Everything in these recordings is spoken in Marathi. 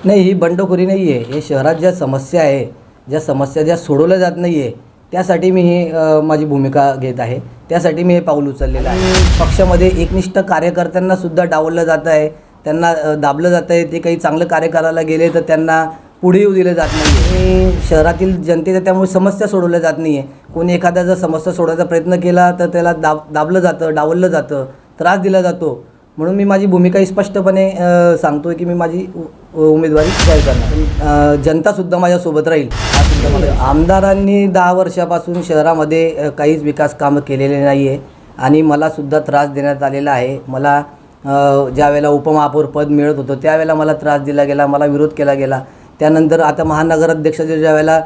नाही, ही बंडखोरी नाही आहे. हे शहरात ज्या समस्या आहे, ज्या सोडवल्या जात नाही आहे, त्यासाठी मी ही माझी भूमिका घेत आहे. त्यासाठी मी हे पाऊल उचललेलं आहे. पक्षामध्ये एकनिष्ठ कार्यकर्त्यांनासुद्धा डावललं जातं आहे, त्यांना दाबलं जातं आहे. ते काही चांगलं कार्य करायला गेले तर त्यांना पुढे येऊ दिलं जात नाही आहे. शहरातील जनतेच्या त्यामुळे समस्या सोडवल्या जात नाही आहे. कोणी एखादा जर समस्या सोडवायचा प्रयत्न केला तर त्याला दाबलं जातं, डावललं जातं, त्रास दिला जातो. म्हणून मी माझी भूमिका स्पष्टपणे सांगतो आहे की मी माझी उमेदवारी जाहीर करणार. जनतासुद्धा माझ्यासोबत राहील. आमदारांनी 10 वर्षापासून शहरामध्ये काहीच विकास कामं केलेले नाही आहे आणि मलासुद्धा त्रास देण्यात आलेला आहे. मला ज्यावेळेला उपमहापौर पद मिळत होतं त्यावेळेला मला त्रास दिला गेला, मला विरोध केला गेला. त्यानंतर आता महानगराध्यक्षाचं ज्यावेळेला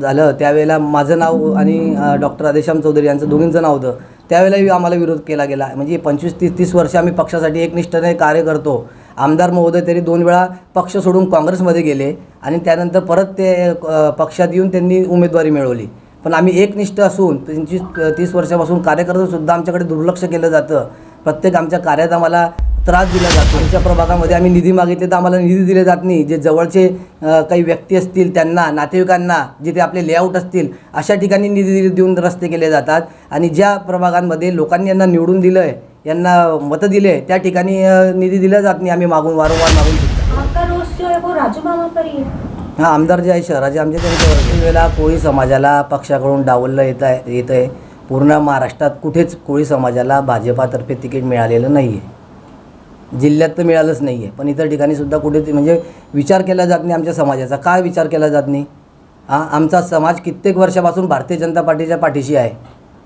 झालं त्यावेळेला माझं नाव आणि डॉक्टर आदेश्याम चौधरी यांचं दोघींचं नाव होतं. त्यावेळेलाही आम्हाला विरोध केला गेला. म्हणजे 25-30 वर्ष आम्ही पक्षासाठी एकनिष्ठेने कार्य करतो. आमदार महोदय तरी 2 वेळा पक्ष सोडून काँग्रेसमध्ये गेले आणि त्यानंतर परत ते पक्षात येऊन त्यांनी उमेदवारी मिळवली. पण आम्ही एकनिष्ठ असून 25-30 वर्षापासून कार्य करतोसुद्धा आमच्याकडे दुर्लक्ष केलं जातं. प्रत्येक आमच्या कार्यात आम्हाला त्रास दिला जातो. आमच्या प्रभागामध्ये आम्ही निधी मागितले तर आम्हाला निधी दिले जात नाही. जे जवळचे काही व्यक्ती असतील त्यांना, नातेवाईकांना, जिथे आपले लेआउट असतील अशा ठिकाणी निधी देऊन रस्ते केले जातात आणि ज्या प्रभागांमध्ये लोकांनी यांना निवडून दिलं आहे, यांना मतं दिले त्या ठिकाणी निधी दिला जात नाही. आम्ही वारंवार मागून हां, आमदार जे आहे शहराचे आमच्या त्यांच्यावर वेळेला कोळी समाजाला पक्षाकडून डावललं येत आहे. पूर्ण महाराष्ट्रात कुठेच कोळी समाजाला भाजपातर्फे तिकीट मिळालेलं नाही आहे. जिल्ह्यात तर मिळालंच नाही आहे, पण इतर ठिकाणीसुद्धा कुठे म्हणजे विचार केला जात नाही आमच्या समाजाचा. काय विचार केला जात नाही? आमचा समाज कित्येक वर्षापासून भारतीय जनता पार्टीच्या पाठीशी आहे,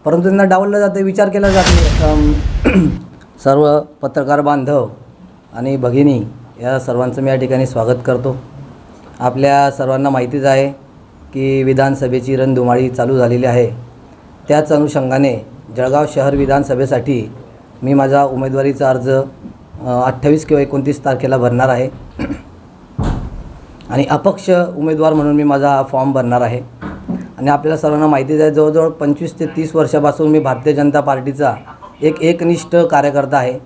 परंतु त्यांना डावललं जातं, विचार केला जात नाही. सर्व पत्रकार बांधव आणि भगिनी या सर्वांचं मी या ठिकाणी स्वागत करतो. आपल्या सर्वांना माहितीच आहे की विधानसभेची रणधुमाळी चालू झालेली आहे. त्याच अनुषंगाने जळगाव शहर विधानसभेसाठी मी माझा उमेदवारीचा अर्ज 28 किंवा 29 तारखेला भरणार आहे आणि अपक्ष उमेदवार म्हणून मी माझा फॉर्म भरणार आहे. आणि आपल्याला सर्वांना माहितीच आहे जवळजवळ 25 ते 30 वर्षापासून मी भारतीय जनता पार्टीचा एकनिष्ठ कार्यकर्ता आहे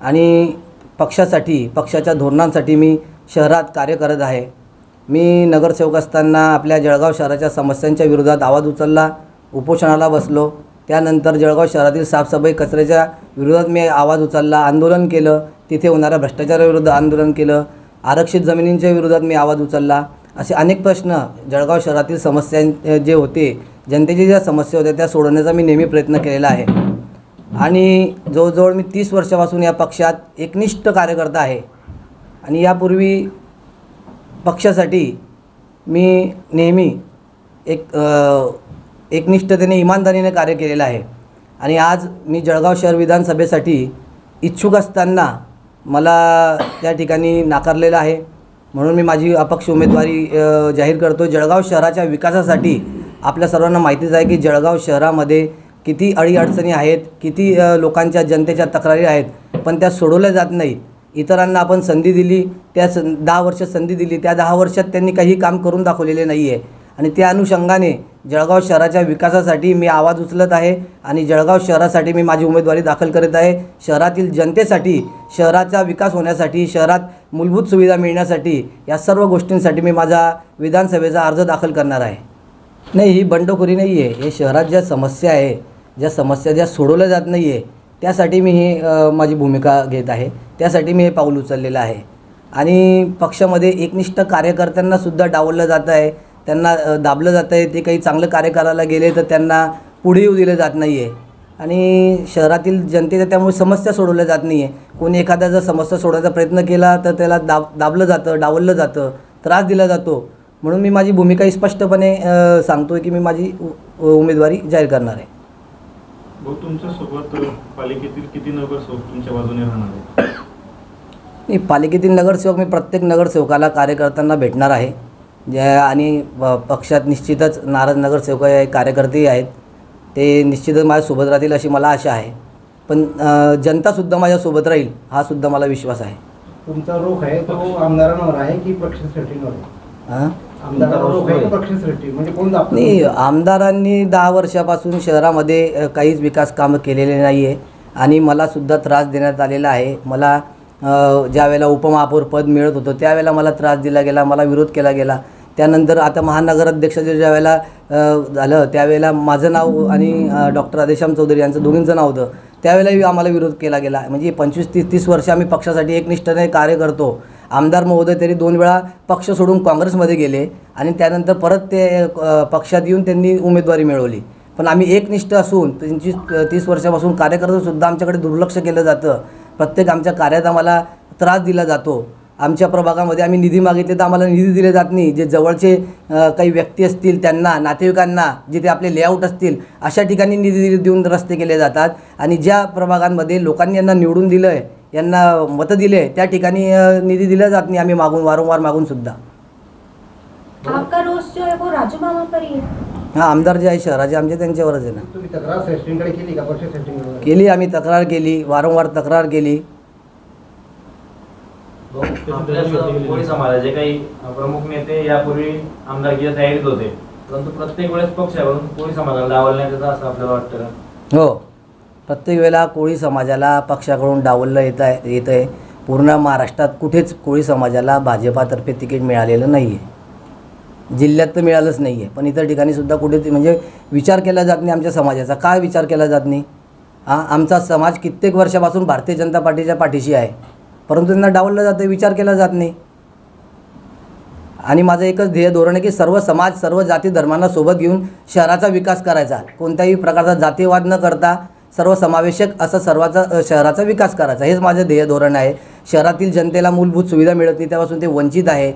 आणि पक्षासाठी, पक्षाच्या धोरणांसाठी मी शहरात कार्य करत आहे. मी नगरसेवक असताना आपल्या जळगाव शहराच्या समस्यांच्या विरोधात आवाज उचलला, उपोषणाला बसलो. त्यानंतर जळगाव शहरातील साफसफाई, कचऱ्याच्या विरोधात मी आवाज उचलला, आंदोलन केलं. तिथे होणाऱ्या भ्रष्टाचाराविरुद्ध आंदोलन केलं. आरक्षित जमिनींच्या विरोधात मी आवाज उचलला. असे अनेक प्रश्न जळगाव शहरातील समस्या जे होते, जनतेच्या ज्या समस्या होत्या त्या सोडवण्याचा मी नेहमी प्रयत्न केलेला आहे. आणि जवळजवळ मी 30 वर्षापासून या पक्षात एकनिष्ठ कार्यकर्ता आहे आणि यापूर्वी पक्षासाठी मी नेहमी एकनिष्ठतेने, इमानदारीने कार्य केलेलं आहे. आणि आज मी जळगाव शहर विधानसभेसाठी इच्छुक असताना मला त्या ठिकाणी नाकारलेलं आहे. म्हणून मी माझी अपक्ष उमेदवारी जाहीर करतो. जळगाव शहराच्या विकासासाठी आपल्या सर्वांना माहितीच आहे की जळगाव शहरामध्ये किती अडीअडचणी आहेत, किती लोकांच्या, जनतेच्या तक्रारी आहेत, पण त्या सोडवल्या जात नाही. इतरांना आपण संधी दिली, त्या 10 वर्ष संधी दिली, त्या 10 वर्षात त्यांनी काही काम करून दाखवलेले नाही आहे. आणि त्या अनुषंगाने जळगाव शहराच्या विकासासाठी मी आवाज उचलत आहे आणि जळगाव शहरासाठी मी माझी उमेदवारी दाखल करत आहे. शहरातील जनतेसाठी, शहराचा विकास होण्यासाठी, शहरात मूलभूत सुविधा मिळण्यासाठी, या सर्व गोष्टींसाठी मी माझा विधानसभेचा अर्ज दाखल करणार आहे. नाही, ही बंडखोरी नाही आहे. हे शहरात ज्या समस्या आहे, ज्या सोडवल्या जात नाही आहे, त्यासाठी मी ही माझी भूमिका घेत आहे. त्यासाठी मी हे पाऊल उचललेलं आहे. आणि पक्षामध्ये एकनिष्ठ कार्यकर्त्यांनासुद्धा डावललं जातं आहे, त्यांना दाबलं जातं आहे. ते काही चांगलं कार्य करायला गेले तर त्यांना पुढे येऊ दिलं जात नाही आहे. आणि शहरातील जनतेच्या त्यामुळे समस्या सोडवल्या जात नाही आहे. कोणी एखादा जर समस्या सोडवायचा प्रयत्न केला तर त्याला दाबलं जातं, डावललं जातं, त्रास दिला जातो. म्हणून मी माझी भूमिका स्पष्टपणे सांगतो आहे की मी माझी उमेदवारी जाहीर करणार आहे. तुमच्यासोबत पालिकेतील किती नगरसेवक तुमच्या बाजूने राहणार आहेत? नाही, पालिकेतील नगरसेवक मी प्रत्येक नगरसेवकाला, कार्यकर्त्यांना भेटणार आहे. आणि पक्षात निश्चितच नाराज नगरसेवक कार्यकर्ते आहेत, ते निश्चितच माझ्यासोबत राहतील अशी मला आशा आहे. पण जनतासुद्धा माझ्यासोबत राहील हा सुद्धा मला विश्वास आहे. तुमचा रोख आहे तो आमदारांवर आहे की पक्षश्रेष्ठींवर आहे? नाही, आमदारांनी 10 वर्षापासून शहरामध्ये काहीच विकास कामं केलेले नाही आहे आणि मलासुद्धा त्रास देण्यात आलेला आहे. मला ज्यावेळेला उपमहापौर पद मिळत होतं त्यावेळेला मला त्रास दिला गेला, मला विरोध केला गेला. त्यानंतर आता महानगराध्यक्षाचं ज्यावेळेला झालं त्यावेळेला माझं नाव आणि डॉक्टर आदेश्याम चौधरी यांचं दोघींचं नाव होतं. त्यावेळेलाही आम्हाला विरोध केला गेला. म्हणजे 25-30 वर्ष आम्ही पक्षासाठी एकनिष्ठाने कार्य करतो. आमदार महोदय तरी 2 वेळा पक्ष सोडून काँग्रेसमध्ये गेले आणि त्यानंतर परत ते पक्षात येऊन त्यांनी उमेदवारी मिळवली. पण आम्ही एकनिष्ठ असून 25-30 वर्षापासून कार्य करतोसुद्धा आमच्याकडे दुर्लक्ष केलं जातं. प्रत्येक आमच्या कार्यात आम्हाला त्रास दिला जातो. आमच्या प्रभागामध्ये आम्ही निधी मागितले तर आम्हाला निधी दिले जात नाही. जे जवळचे काही व्यक्ती असतील त्यांना, नातेवाईकांना, जिथे आपले लेआउट असतील अशा ठिकाणी निधी देऊन रस्ते केले जातात. आणि ज्या प्रभागांमध्ये लोकांनी यांना निवडून दिलं आहे, यांना मतं दिले, त्या ठिकाणी निधी दिला जात नाही. आम्ही वारंवार मागून सुद्धा. आपका रोष जो है वो राजू मामा पर ही है? हां, आमदार जे आहे शहराचे आमचे त्यांच्यावरच आहे ना. तुम्ही तक्रार श्रेष्ठींकडे केली का, पक्ष श्रेष्ठींकडे केली, आम्ही तक्रार केली, वारंवार तक्रार केली. आपल्या कोळी समाजाचे काही प्रमुख नेते यापूर्वी आमदारकीच्या तयारीत होते, परंतु प्रत्येक वेळेस पक्षाकडून कोळी समाजाला डावलण्यात येतं असं आपल्याला वाटतं का? हो, प्रत्येक वेळेला कोळी समाजाला पक्षाकडून डावललं येतं आहे. पूर्ण महाराष्ट्रात कुठेच कोळी समाजाला भाजपातर्फे तिकीट मिळालेलं नाही आहे. जिल्ह्यात तर मिळालंच नाही आहे, पण इतर ठिकाणीसुद्धा कुठे म्हणजे विचार केला जात नाही आमच्या समाजाचा. काय विचार केला जात नाही? आमचा समाज कित्येक वर्षापासून भारतीय जनता पार्टीच्या पाठीशी आहे, परंतु त्यांना डावललं जातं, विचार केला जात नाही. आणि माझं एकच ध्येय धोरण आहे की सर्व समाज, सर्व जाती धर्मांना सोबत घेऊन शहराचा विकास करायचा. कोणत्याही प्रकारचा जातीवाद न करता सर्वसमावेशक असा शहराचा विकास करायचा, हेच माझं ध्येय धोरण आहे. शहरातील जनतेला मूलभूत सुविधा मिळत नाही, त्यापासून ते वंचित आहे.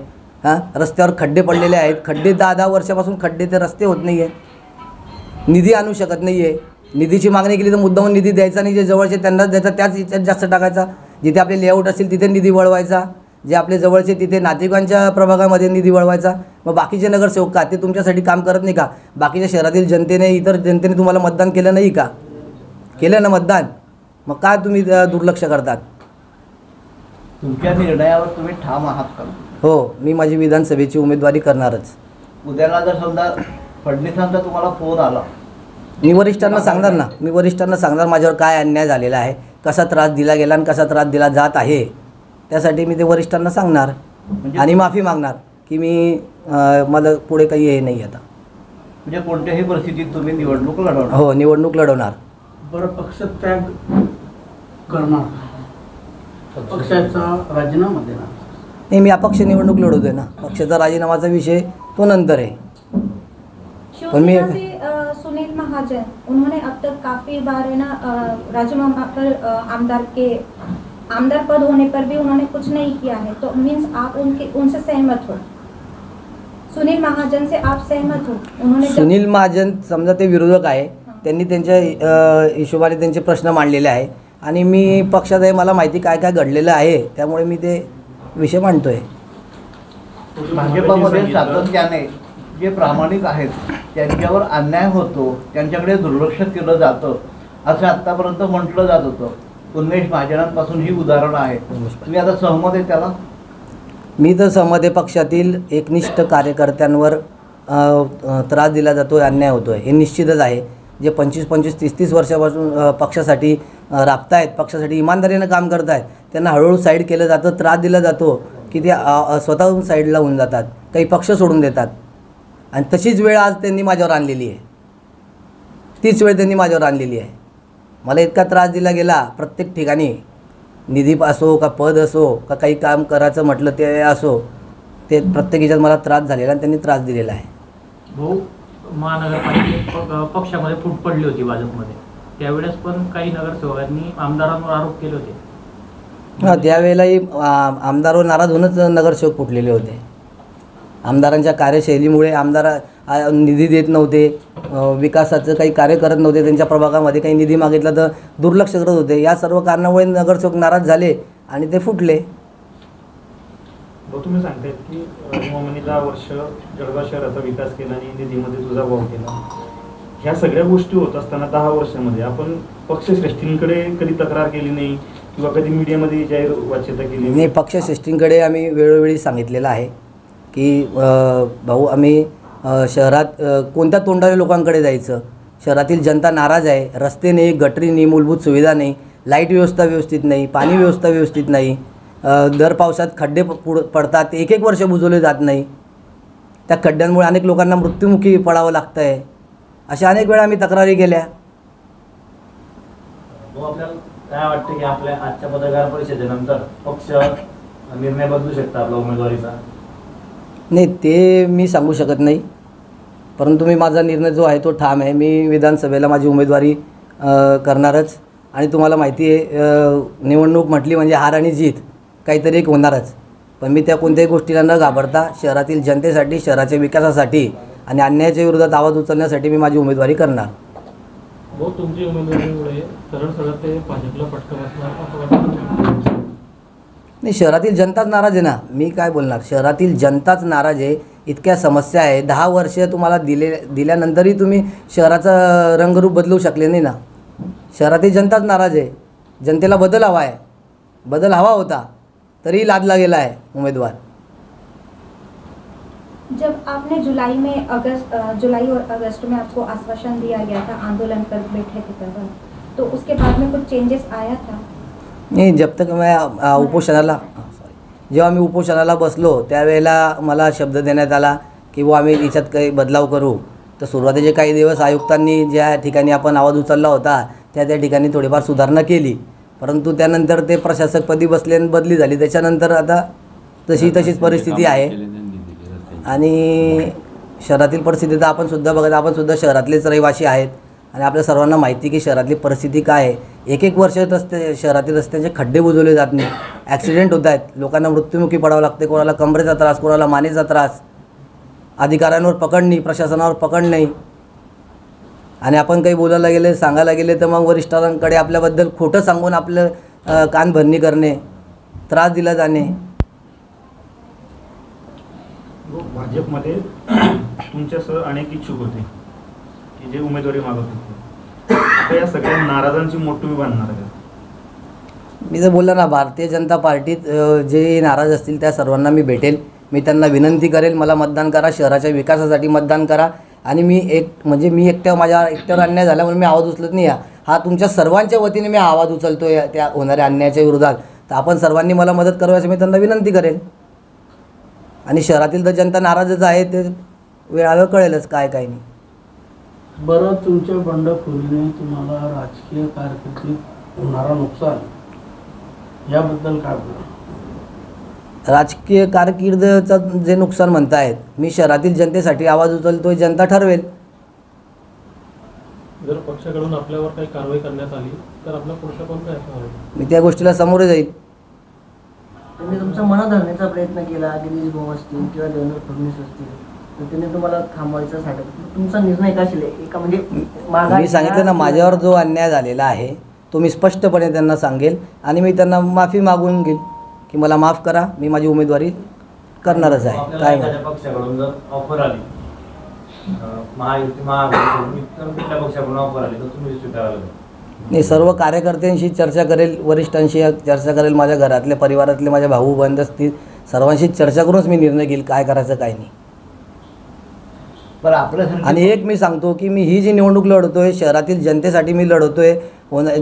रस्त्यावर खड्डे पडलेले आहेत, खड्डे 10-10 वर्षापासून खड्डे, ते रस्ते होत नाही आहे. निधी आणू शकत नाही आहे. निधीची मागणी केली तर मुद्दामून निधी द्यायचा नाही, जे जवळचे त्यांनाच द्यायचा, त्याच याच्यात जास्त टाकायचा. जिथे आपले लेआउट असतील तिथे निधी वळवायचा, जे आपले जवळचे तिथे नातेवाईकांच्या प्रभागामध्ये निधी वळवायचा. मग बाकीचे नगरसेवक का ते तुमच्यासाठी काम करत नाही का? बाकीच्या शहरातील जनतेने, इतर जनतेने तुम्हाला मतदान केलं नाही का? केलं ना मतदान, मग काय तुम्ही दुर्लक्ष करतात? तुमच्या निर्णयावर तुम्ही ठाम आहात का? हो, मी माझी विधानसभेची उमेदवारी करणारच. उद्याला जर समजा फडणवीसांचा तुम्हाला फोन आला, मी वरिष्ठांना सांगणार ना, मी वरिष्ठांना सांगणार माझ्यावर काय अन्याय झालेला आहे, कसा त्रास दिला गेला आणि कसा त्रास दिला जात आहे. त्यासाठी मी ते वरिष्ठांना सांगणार आणि माफी मागणार की मी मला पुढे काही हे नाही आता. म्हणजे कोणत्याही परिस्थितीत तुम्ही निवडणूक लढवणार? हो, निवडणूक लढवणार. बरं, पक्षत्याग करणार, पक्षाचा राजीनामा देणार? नाही, मी अपक्ष निवडणूक लढवतोय ना. पक्षाचा राजीनामाचा विषय तो नंतर आहे. पण मी शिवसेना से सुनील महाजन, उन्होंने अब तक काफी बार है ना राजू मामा पर आमदार पद होने पर भी उन्होंने कुछ नहीं किया है, तो मीन्स आप उनसे सहमत हो? सुनील महाजन से आप सहमत हो? उन्होंने सुनील महाजन समजा ते विरोधक आहे, त्यांनी त्यांच्या हिशोबाने त्यांचे प्रश्न मांडलेले आहे आणि मी पक्षात आहे, मला माहिती काय काय घडलेलं आहे, त्यामुळे मी ते विषय मांडतोय. भाजपामध्ये सातत्याने जे प्रामाणिक आहेत त्यांच्यावर अन्याय होतो, त्यांच्याकडे दुर्लक्ष केलं जातं असं आत्तापर्यंत म्हटलं जात होतं. उन्मेष महाजनांपासून ही उदाहरणं आहेत. तुम्ही आता सहमत आहे त्याला? मी तर सहमत आहे. पक्षातील एकनिष्ठ कार्यकर्त्यांवर त्रास दिला जातो, अन्याय होतो आहे, हे निश्चितच आहे. जे 25-25, 30-30 वर्षापासून पक्षासाठी राबतायत, पक्षासाठी इमानदारीनं काम करत आहेत, त्यांना हळूहळू साईड केलं जातं, त्रास दिला जातो की ते स्वतःहून साईडला होऊन जातात, काही पक्ष सोडून देतात. आणि तशीच वेळ आज त्यांनी माझ्यावर आणलेली आहे. तीच वेळ त्यांनी माझ्यावर आणलेली आहे. मला इतका त्रास दिला गेला प्रत्येक ठिकाणी, निधी असो का पद असो का काही काम करायचं म्हटलं ते असो, ते प्रत्येक ह्याच्यात मला त्रास झालेला आणि त्यांनी त्रास दिलेला आहे. भाऊ, महानगरपालिकेत पक्षामध्ये फूट पडली होती भाजपमध्ये, त्यावेळेस पण काही नगरसेवकांनी आमदारांवर आरोप केले होते. हां, त्यावेळेलाही आमदारावर नाराज होऊनच नगरसेवक फुटलेले होते. आमदारांच्या कार्यशैलीमुळे आमदार निधी देत नव्हते, विकासाचं काही कार्य करत नव्हते, त्यांच्या प्रभागामध्ये काही निधी मागितला तर दुर्लक्ष करत होते. या सर्व कारणामुळे नगरसेवक नाराज झाले आणि ते फुटले. तुम्ही सांगतायत की मामांनी 10 वर्ष जळगाव शहराचा विकास केला आणि निधीमध्ये तुझा भाव केला. ह्या सगळ्या गोष्टी होत असताना 10 वर्षामध्ये आपण पक्षश्रेष्ठींकडे कधी तक्रार केली नाही किंवा कधी मीडियामध्ये जाहीर वाच्यता केली नाही? पक्षश्रेष्ठींकडे आम्ही वेळोवेळी सांगितलेलं आहे की भाऊ, आम्ही शहरात कोणत्या तोंडाने लोकांकडे जायचं? शहरातील जनता नाराज आहे. रस्ते नाही, गटरी नाही, मूलभूत सुविधा नाही, लाईट व्यवस्था व्यवस्थित नाही, पाणी व्यवस्था व्यवस्थित नाही. दर पावसात खड्डे पडतात, 1-1 वर्ष बुजवले जात नाही. त्या खड्ड्यांमुळे अनेक लोकांना मृत्युमुखी पडावं लागतं आहे. अशा अनेक वेळा आम्ही तक्रारी केल्या. आपल्याला काय वाटतं की आपल्या आजच्या पत्रकार परिषदेनंतर पक्ष निर्णय बदलू शकता आपला उमेदवारीचा? नाही, ते मी सांगू शकत नाही, परंतु मी माझा निर्णय जो आहे तो ठाम आहे. मी विधानसभेला माझी उमेदवारी करणारच. आणि तुम्हाला माहिती आहे, निवडणूक म्हटली म्हणजे हार आणि जीत काहीतरी एक होणारच. पण मी त्या कोणत्याही गोष्टीला न घाबरता शहरातील जनतेसाठी, शहराच्या विकासासाठी आणि अन्यायाच्या विरोधात आवाज उचलण्यासाठी मी माझी उमेदवारी करणार. भाऊ, तुमची उमेदवारीमुळे सरळ ते भाजपला फटका बसणार असं वाटतं? नाही, शहरातील जनताच नाराज आहे ना. मी काय बोलणार, शहरातील जनताच नाराज आहे. इतक्या समस्या आहे. 10 वर्ष तुम्हाला दिल्यानंतरही तुम्ही शहराचं रंगरूप बदलू शकले नाही ना. शहरातील जनताच नाराज आहे. जनतेला बदल हवा आहे. बदल हवा होता तरी लादला गेला आहे उमेदवार. जब आपने जुलाई और अगस्त में आपको आश्वासन दिया गया था आंदोलन पर बैठे थे तब, तो उसके बाद में कुछ चेंजेस आया था? नाही, जब तक मैं जेव्हा मी उपोषणाला बसलो त्यावेळेला मला शब्द देण्यात आला की वो आम्ही याच्यात काही बदलाव करू. तर सुरुवातीचे काही दिवस आयुक्तांनी ज्या ठिकाणी आपण आवाज उचलला होता त्या ठिकाणी थोडीफार सुधारणा केली, परंतु त्यानंतर ते प्रशासकपदी बसले आणि बदली झाली. त्याच्यानंतर आता तशीच परिस्थिती आहे. आणि शहरातील परिस्थिती तर आपण सुद्धा बघत, आपण सुद्धा शहरातलेच रहिवासी आहेत आणि आपल्या सर्वांना माहिती की शहरातली परिस्थिती काय आहे. 1-1 वर्ष शहरातील रस्त्यांचे खड्डे बुजवले जात नाही, ॲक्सिडेंट होत आहेत, लोकांना मृत्युमुखी पडावं लागते, कोणाला कमरेचा त्रास, कोणाला मानेचा त्रास. अधिकाऱ्यांवर पकड नाही, प्रशासनावर पकड नाही. आणि आपण काही बोलायला गेले, सांगायला गेले तर मग वरिष्ठांकडे आपल्याबद्दल खोटं सांगून आपलं कानभरणी करणे, त्रास दिला जाणे. भाजपमध्ये तुमच्यासह अनेक इच्छुक होते की जे उमेदवारी मागत होते. आता या सगळ्या नाराजांची मोठ तुम्ही बांधणार का? मी जर बोलला ना, भारतीय जनता पार्टीत जे नाराज असतील त्या सर्वांना मी भेटेल. मी त्यांना विनंती करेल, मला मतदान करा, शहराच्या विकासासाठी मतदान करा. आणि मी मी माझ्या एकट्यावर अन्याय झाला म्हणून मी आवाज उचलत नाही. हा तुमच्या सर्वांच्या वतीने मी आवाज उचलतो त्या होणाऱ्या अन्यायाच्या विरोधात. तर आपण सर्वांनी मला मदत करावी मी त्यांना विनंती करेल. आणि शहरातील तर जनता नाराजच आहे, ते वेळावर कळेलच काय नाही. बरं, तुमच्या बंडखोरीने तुम्हाला राजकीय कारकिर्दीत होणारा नुकसान याबद्दल काय बोला? राजकीय कारकिर्दीचं जे नुकसान म्हणतायत, मी शहरातील जनतेसाठी आवाज उचलतोय, जनता ठरवेल. जर पक्षाकडून आपल्यावर काही कारवाई करण्यात आली तर आपला पुढचा पण काय असणार? मी त्या गोष्टीला सामोरे जाईल. त्यांनी तुमचा मनात धरण्याचा प्रयत्न केला, गिरीश भाऊ असतील किंवा देवेंद्र फडणवीस असतील, तर त्यांनी तुम्हाला थांबवायचा तुमचा निर्णय का असेल? एका म्हणजे मी सांगितलं ना, माझ्यावर जो अन्याय झालेला आहे तो मी स्पष्टपणे त्यांना सांगेल आणि मी त्यांना माफी मागून घेईल की मला माफ करा, मी माझी उमेदवारी करणारच आहे. काय पक्षाकडून जर ऑफर आली, महाआघाडी कुठल्या पक्षाकडून ऑफर आली तर तुम्ही स्वीकारायला? मी सर्व कार्यकर्त्यांशी चर्चा करेल, वरिष्ठांशी चर्चा करेल, माझ्या घरातले, परिवारातले माझे भाऊ बंद असतील, सर्वांशी चर्चा करूनच मी निर्णय घेईल काय करायचं काय नाही. पण आपल्यासाठी आणि एक मी सांगतो की मी ही जी निवडणूक लढवतोय शहरातील जनतेसाठी मी लढवतोय.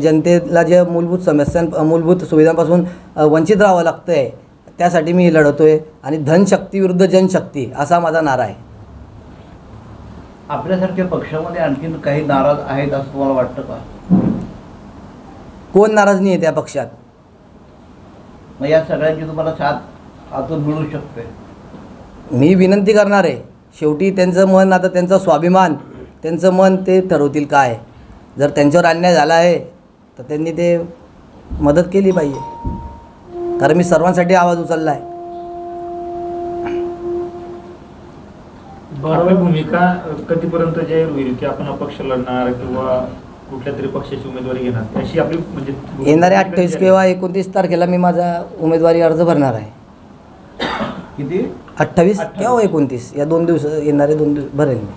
जनतेला जे मूलभूत सुविधांपासून वंचित राहावं लागतं आहे त्यासाठी मी लढवतोय. आणि धनशक्ती विरुद्ध जनशक्ती असा माझा नारा आहे. आपल्यासारख्या पक्षामध्ये आणखीन काही नाराज आहेत असं तुम्हाला वाटतं का? कोण नाराज नाही आहे त्या पक्षात? मग या सगळ्यांची तुम्हाला साथ आतून मिळू शकते? मी विनंती करणार आहे. शेवटी त्यांचं मन, आता त्यांचा स्वाभिमान, त्यांचं मन ते ठरवतील काय. जर त्यांच्यावर अन्याय झाला आहे तर त्यांनी ते मदत केली पाहिजे, कारण मी सर्वांसाठी आवाज उचलला आहे. आपली भूमिका कधीपर्यंत जाहीर होईल की आपण अपक्ष लढणार किंवा कुठल्या तरी पक्षाची उमेदवारी घेणार अशी आपली म्हणजे येणाऱ्या 28 किंवा 29 तारखेला मी माझा उमेदवारी अर्ज भरणार आहे. किती? 28 किंवा 29 या 2 दिवस, येणारे 2 दिवस भरेल मी.